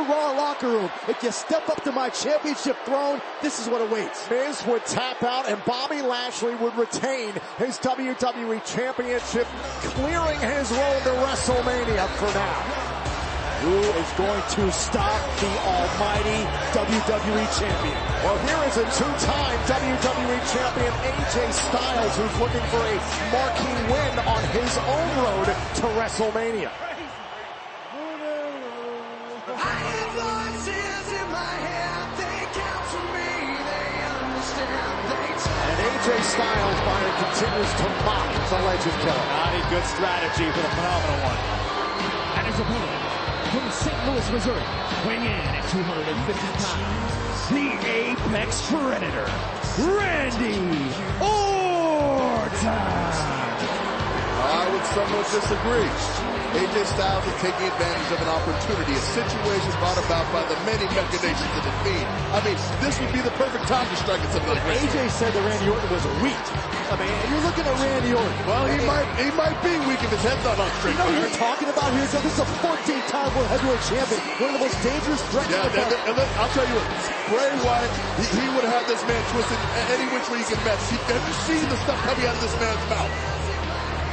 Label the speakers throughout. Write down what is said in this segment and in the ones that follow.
Speaker 1: Raw locker room. If you step up to my championship throne, this is what awaits.
Speaker 2: Miz would tap out and Bobby Lashley would retain his WWE Championship, clearing his road to WrestleMania for now.
Speaker 1: Who is going to stop the almighty WWE Champion?
Speaker 2: Well, here is a two-time WWE Champion, AJ Styles, who's looking for a marquee win on his own road to WrestleMania.
Speaker 3: I have voices in my head, they count for me, they understand, they tell.
Speaker 2: And AJ Styles, Byron, continues to mock the Legend Killer.
Speaker 1: Not a good strategy for the phenomenal one.
Speaker 4: And his opponent, from St. Louis, Missouri, weighing in at 250 pounds, the Apex Predator, Randy Orton.
Speaker 5: I would somewhat disagree. AJ Styles is taking advantage of an opportunity, a situation brought about by the many machinations of the Fiend. I mean, this would be the perfect time to strike at something like this.
Speaker 1: AJ said that Randy Orton was weak. I mean, you're looking at Randy Orton.
Speaker 5: Well, he might be weak if his head's not on straight.
Speaker 1: You know what you're talking about here? So this is a 14-time World Heavyweight Champion, one of the most dangerous threats in the fight.
Speaker 5: And I'll tell you what, Bray Wyatt, he would have this man twisted any which way he can match. Have you seen the stuff coming out of this man's mouth?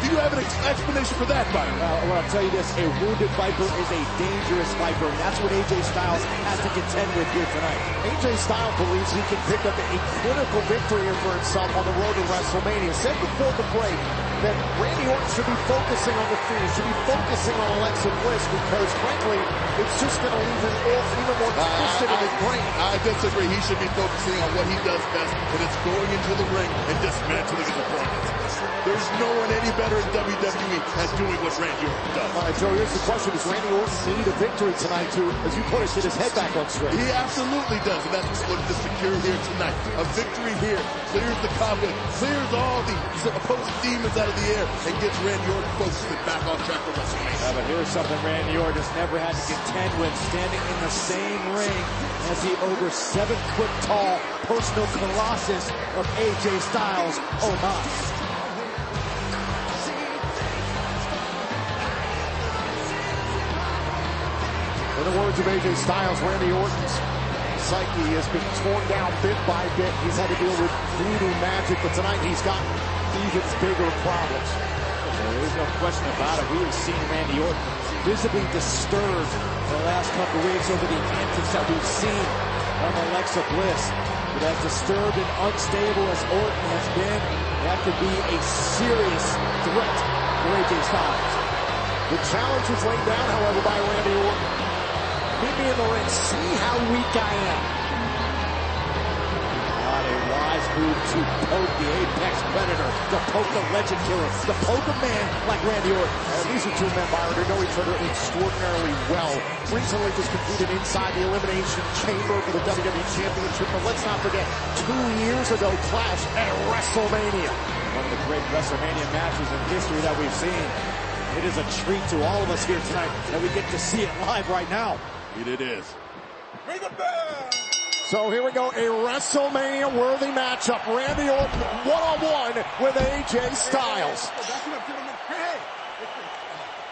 Speaker 5: Do you have an explanation for that, Byron?
Speaker 1: Well, I'll tell you this, a wounded Viper is a dangerous Viper, and that's what AJ Styles has to contend with here tonight.
Speaker 2: AJ Styles believes he can pick up a critical victory for himself on the road to WrestleMania. Said before the break that Randy Orton should be focusing on the Fiend, should be focusing on Alexa Bliss, because frankly, it's just going to leave him even more twisted in his brain.
Speaker 5: I disagree. He should be focusing on what he does best, and it's going into the ring and dismantling his opponents. There's no one any better in WWE at doing what Randy Orton does.
Speaker 2: All right, Joe, here's the question. Does Randy Orton need a victory tonight to, as you put it, get his head back on straight?
Speaker 5: He absolutely does, and that's what to secure here tonight. A victory here clears the cobweb, clears all the opposing demons out of the air, and gets Randy Orton focused and back on track for WrestleMania.
Speaker 1: But here's something Randy Orton has never had to contend with, standing in the same ring as the over 7-foot-tall personal colossus of AJ Styles. Oh my.
Speaker 2: In the words of AJ Styles, Randy Orton's psyche has been torn down bit by bit. He's had to deal with voodoo magic, but tonight he's got even bigger problems.
Speaker 1: There's no question about it. We have seen Randy Orton visibly disturbed for the last couple of weeks over the antics that we've seen from Alexa Bliss. But as disturbed and unstable as Orton has been, that could be a serious threat for AJ Styles.
Speaker 2: The challenge is laid down, however, by Randy Orton. Meet me in the ring. See how weak I am.
Speaker 1: Not a wise move to poke the Apex Predator, to poke the Legend Killer, to poke a man like Randy Orton.
Speaker 2: These are two men, Byron, who know each other extraordinarily well. Recently just competed inside the Elimination Chamber for the WWE Championship. But let's not forget, 2 years ago, clashed at WrestleMania.
Speaker 1: One of the great WrestleMania matches in history that we've seen. It is a treat to all of us here tonight that we get to see it live right now.
Speaker 5: It is.
Speaker 2: So here we go, a WrestleMania-worthy matchup. Randy Orton one-on-one with AJ Styles.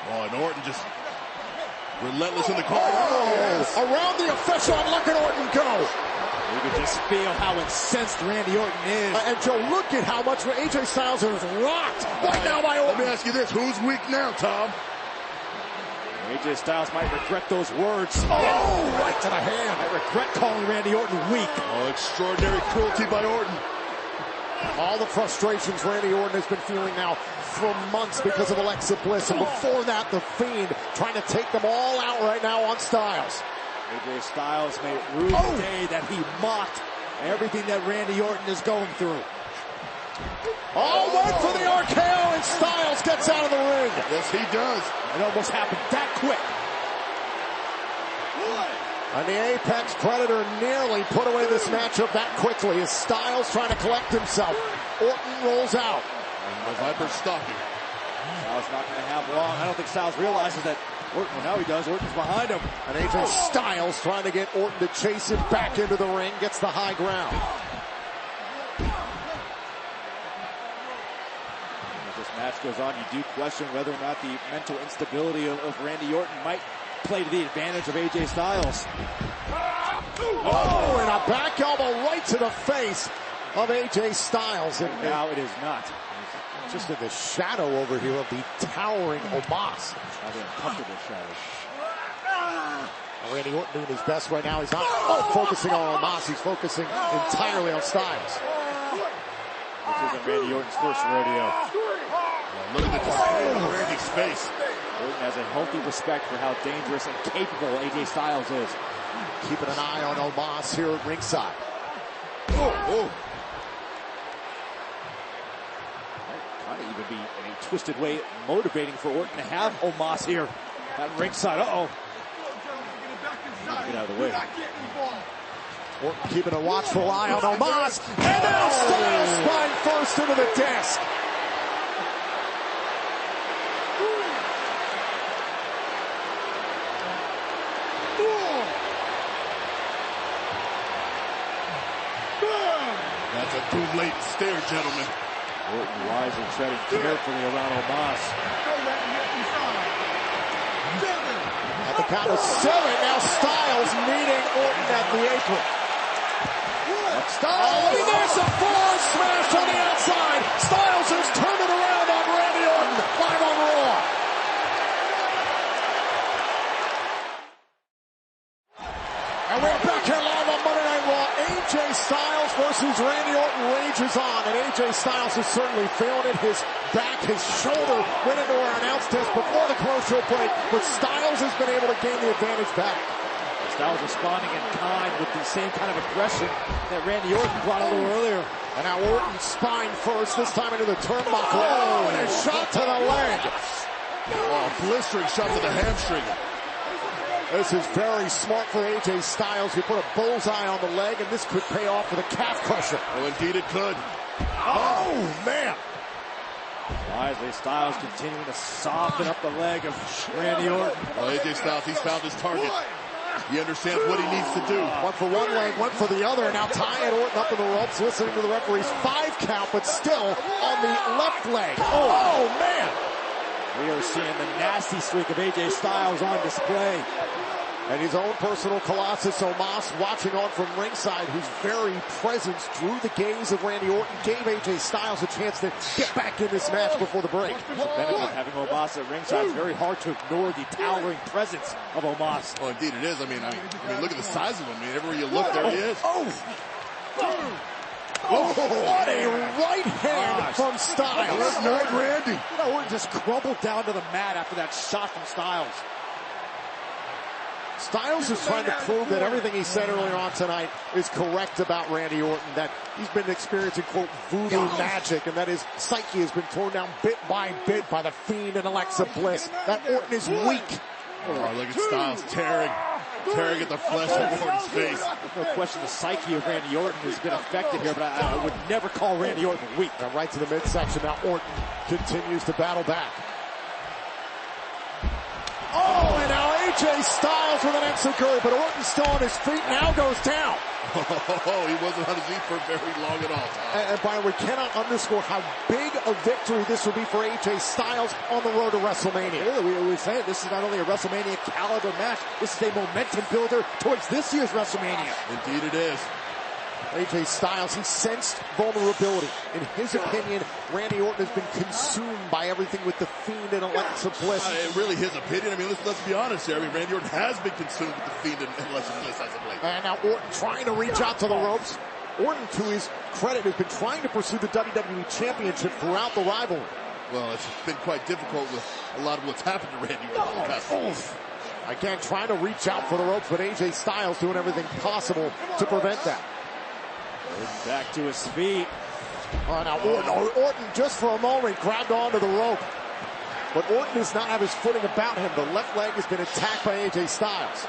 Speaker 5: Oh, and Orton just relentless in the corner.
Speaker 2: Oh, around the official, and look at Orton go.
Speaker 1: You can just feel how incensed Randy Orton is.
Speaker 2: And Joe, look at how much AJ Styles is rocked right now by Orton.
Speaker 5: Let me ask you this, who's weak now, Tom?
Speaker 1: AJ Styles might regret those words.
Speaker 2: Oh, right to the hand.
Speaker 1: I regret calling Randy Orton weak.
Speaker 5: Oh, extraordinary cruelty by Orton.
Speaker 2: All the frustrations Randy Orton has been feeling now for months because of Alexa Bliss. And before that, the Fiend trying to take them all out right now on Styles.
Speaker 1: AJ Styles may rue the day that he mocked everything that Randy Orton is going through.
Speaker 2: Oh, went for the RKO, and Styles gets out of the ring.
Speaker 5: Yes, he does.
Speaker 1: It almost happened that quick.
Speaker 2: And the Apex Predator nearly put away this matchup that quickly as Styles trying to collect himself. Orton rolls out.
Speaker 5: And the Viper's stalking.
Speaker 1: Styles not going to have long. I don't think Styles realizes that Orton, well, now he does. Orton's behind him.
Speaker 2: And AJ Styles trying to get Orton to chase him back into the ring. Gets the high ground.
Speaker 1: As this match goes on, you do question whether or not the mental instability of Randy Orton might play to the advantage of AJ Styles.
Speaker 2: Oh, and a back elbow right to the face of AJ Styles. And
Speaker 1: now it is not.
Speaker 2: Just in the shadow over here of the towering Omos.
Speaker 1: Now the uncomfortable shadow.
Speaker 2: Randy Orton doing his best right now. He's not focusing on Omos. He's focusing entirely on Styles.
Speaker 1: This isn't Randy Orton's first rodeo.
Speaker 5: Look at the display on Randy's face.
Speaker 1: Orton has a healthy respect for how dangerous and capable AJ Styles is.
Speaker 2: Keeping an eye on Omos here at ringside.
Speaker 1: Might even be in a twisted way motivating for Orton to have Omos here at ringside. Uh-oh. Get out of the way.
Speaker 2: Orton keeping a watchful eye on Omos. And now Styles spine first into the desk.
Speaker 5: That's a too late stare, gentlemen.
Speaker 1: Orton wisely treading carefully around Omos.
Speaker 2: At the count of 7, now Styles meeting Orton at the apron. Styles, there's a forward smash on the outside. Styles has turned it around on Randy Orton, live on Raw. And we're back here live on Monday Night Raw. AJ Styles versus Randy Orton rages on, and AJ Styles is certainly feeling it. His back, his shoulder went into our announce test before the commercial break, but Styles has been able to gain the advantage back.
Speaker 1: Styles responding in kind with the same kind of aggression that Randy Orton brought a little earlier.
Speaker 2: And now Orton spine first, this time into the turnbuckle. Oh, and a shot to the leg.
Speaker 5: Oh, blistering shot to the hamstring.
Speaker 2: This is very smart for AJ Styles. You put a bullseye on the leg, and this could pay off with a calf crusher.
Speaker 5: Oh, indeed it could.
Speaker 2: Oh, man.
Speaker 1: Wisely, Styles continuing to soften up the leg of Randy Orton.
Speaker 5: Well, AJ Styles, he's found his target. He understands what he needs to do.
Speaker 2: One for one leg, one for the other. Now tying Orton up in the ropes, listening to the referee's 5 count, but still on the left leg. Oh, man.
Speaker 1: We are seeing the nasty streak of AJ Styles on display.
Speaker 2: And his own personal Colossus Omos watching on from ringside, whose very presence drew the gaze of Randy Orton, gave AJ Styles a chance to get back in this match before the break.
Speaker 1: The benefit of having Omos at ringside, it's very hard to ignore the towering presence of Omos.
Speaker 5: Oh, indeed it is. I mean, look at the size of him. I mean, everywhere you look, there he is.
Speaker 2: What a right hand from Styles.
Speaker 5: Not Randy.
Speaker 1: Orton just crumbled down to the mat after that shot from Styles.
Speaker 2: Styles is trying to prove that everything he said earlier on tonight is correct about Randy Orton, that he's been experiencing, quote, voodoo magic, and that his psyche has been torn down bit by bit by the Fiend and Alexa Bliss, that Orton is weak.
Speaker 5: Oh, look at Styles tearing at the flesh of Orton's face.
Speaker 1: No question the psyche of Randy Orton has been affected here, but I would never call Randy Orton weak.
Speaker 2: Now right to the midsection, now Orton continues to battle back. Oh, and now AJ Styles with an execute, but Orton still on his feet, now goes down.
Speaker 5: Oh, he wasn't on his feet for very long at all.
Speaker 2: And Brian, we cannot underscore how big a victory this will be for AJ Styles on the road to WrestleMania.
Speaker 1: Yeah, we say this is not only a WrestleMania caliber match, this is a momentum builder towards this year's WrestleMania.
Speaker 5: Indeed it is.
Speaker 2: AJ Styles, he sensed vulnerability. In his opinion, Randy Orton has been consumed by everything with the Fiend and Alexa Bliss.
Speaker 5: Really his opinion. I mean, let's be honest here. I mean, Randy Orton has been consumed with the Fiend and Alexa Bliss as of late.
Speaker 2: And now Orton trying to reach out to the ropes. Orton, to his credit, has been trying to pursue the WWE Championship throughout the rivalry.
Speaker 5: Well, it's been quite difficult with a lot of what's happened to Randy Orton in the past few weeks.
Speaker 2: Again, trying to reach out for the ropes, but AJ Styles doing everything possible to prevent that.
Speaker 1: Back to his feet.
Speaker 2: Oh, now Orton just for a moment grabbed onto the rope. But Orton does not have his footing about him. The left leg has been attacked by AJ Styles.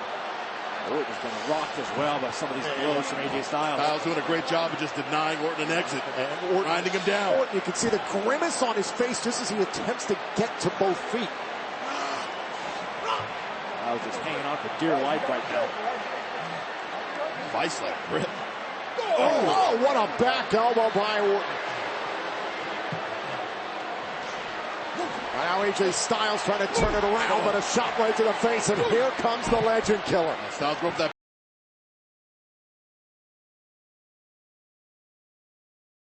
Speaker 1: Orton's been rocked as well by some of these blows from AJ Styles.
Speaker 5: Styles doing a great job of just denying Orton an exit and grinding him down.
Speaker 2: Orton, you can see the grimace on his face just as he attempts to get to both feet.
Speaker 1: Styles just hanging on for dear life right now.
Speaker 5: Vice-like grip.
Speaker 2: Oh, what a back elbow by Orton. Now AJ Styles trying to turn it around, but a shot right to the face, and here comes the Legend Killer.
Speaker 5: Styles broke that